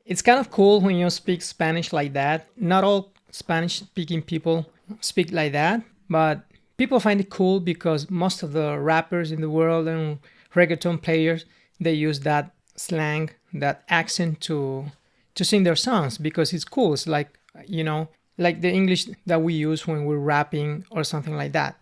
It's kind of cool when you speak Spanish like that. Not all Spanish speaking people speak like that, but people find it cool because most of the rappers in the world and reggaeton players, they use that slang, that accent to sing their songs because it's cool. It's like, you know, like the English that we use when we're rapping or something like that.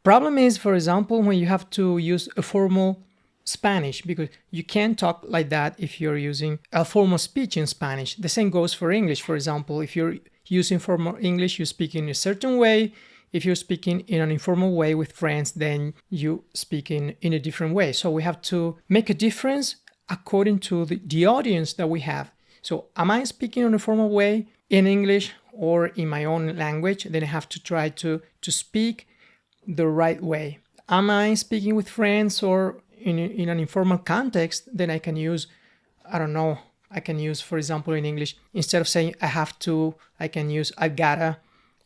Problem is, for example, when you have to use a formal Spanish, because you can't talk like that if you're using a formal speech in Spanish. The same goes for English. For example, if you're using formal English, you speak in a certain way. If you're speaking in an informal way with friends, then you speak in a different way. So we have to make a difference according to the audience that we have. So am I speaking in a formal way in English or in my own language? Then I have to try to speak the right way. Am I speaking with friends or in an informal context? Then I can use, I don't know, I can use, for example, in English, instead of saying I have to, I can use I've gotta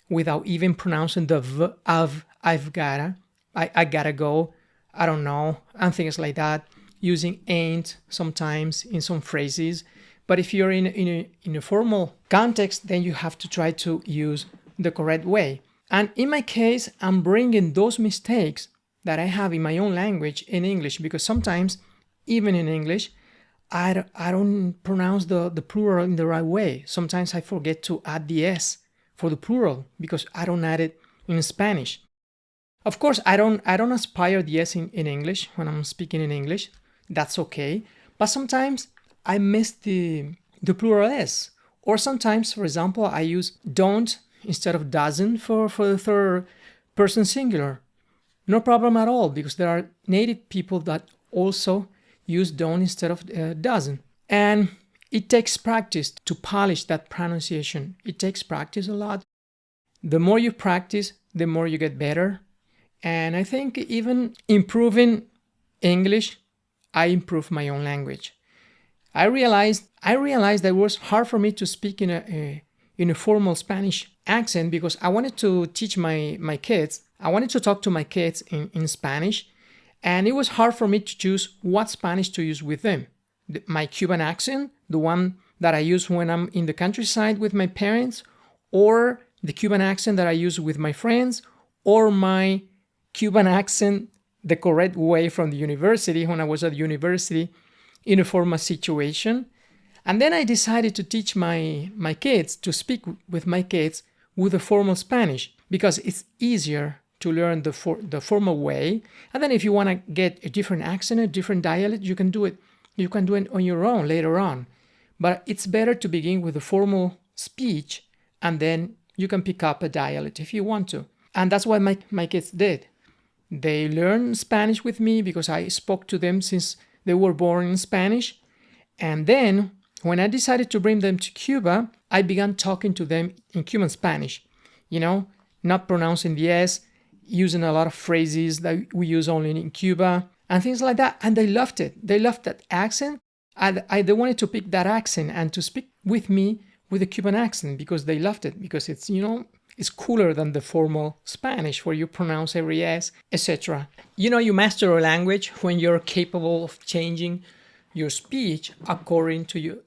without even pronouncing the v of I've gotta. I gotta go, I don't know, and things like that. Using ain't sometimes in some phrases. But if you're in a formal context, then you have to try to use the correct way. And in my case, I'm bringing those mistakes that I have in my own language in English because sometimes, even in English, I don't pronounce the plural in the right way. Sometimes I forget to add the S for the plural because I don't add it in Spanish. Of course, I don't aspire the S in English when I'm speaking in English. That's okay. But sometimes I miss the plural S. Or sometimes, for example, I use don't instead of doesn't for the third person singular. No problem at all because there are native people that also use don't instead of doesn't. And it takes practice to polish that pronunciation. It takes practice a lot. The more you practice, the more you get better. And I think even improving English, I improve my own language. I realized that it was hard for me to speak in a formal Spanish accent because I wanted to teach my kids. I wanted to talk to my kids in Spanish, and it was hard for me to choose what Spanish to use with them. My Cuban accent, the one that I use when I'm in the countryside with my parents, or the Cuban accent that I use with my friends, or my Cuban accent the correct way from the university when I was at university in a formal situation. And then I decided to teach my kids, to speak with my kids with a formal Spanish because it's easier to learn the formal way. And then if you want to get a different accent, a different dialect, you can do it. You can do it on your own later on. But it's better to begin with a formal speech and then you can pick up a dialect if you want to. And that's what my kids did. They learned Spanish with me because I spoke to them since they were born in Spanish. And then when I decided to bring them to Cuba, I began talking to them in Cuban Spanish, not pronouncing the S, using a lot of phrases that we use only in Cuba and things like that. And they loved it. They loved that accent. They wanted to pick that accent and to speak with me with a Cuban accent because they loved it, because it's cooler than the formal Spanish where you pronounce every S, etc. You master a language when you're capable of changing your speech according to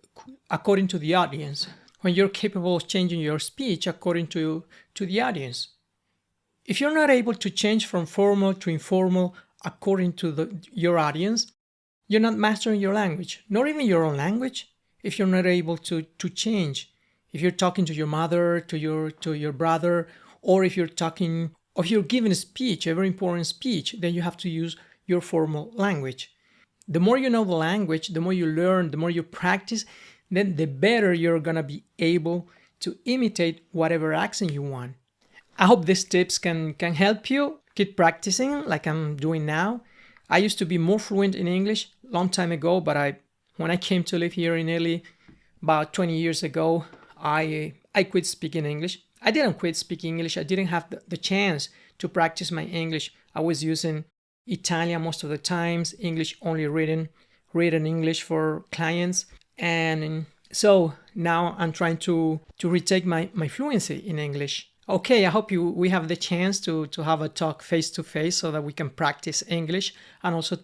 the audience. When you're capable of changing your speech according to the audience. If you're not able to change from formal to informal according to your audience, you're not mastering your language, not even your own language. If you're not able to change, if you're talking to your mother, to your brother, or if you're giving a speech, a very important speech, then you have to use your formal language. The more you know the language, the more you learn, the more you practice, then the better you're gonna be able to imitate whatever accent you want. I hope these tips can help you keep practicing like I'm doing now. I used to be more fluent in English a long time ago, but when I came to live here in Italy about 20 years ago, I quit speaking English. I didn't quit speaking English. I didn't have the chance to practice my English. I was using Italian most of the times, English only written English for clients. And so now I'm trying to retake my fluency in English. Okay, I hope we have the chance to have a talk face to face so that we can practice English and also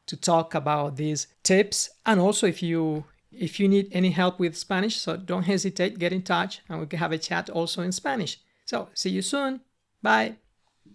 to talk about these tips. And also if you If you need any help with Spanish, so don't hesitate, get in touch, and we can have a chat also in Spanish. So see you soon. Bye.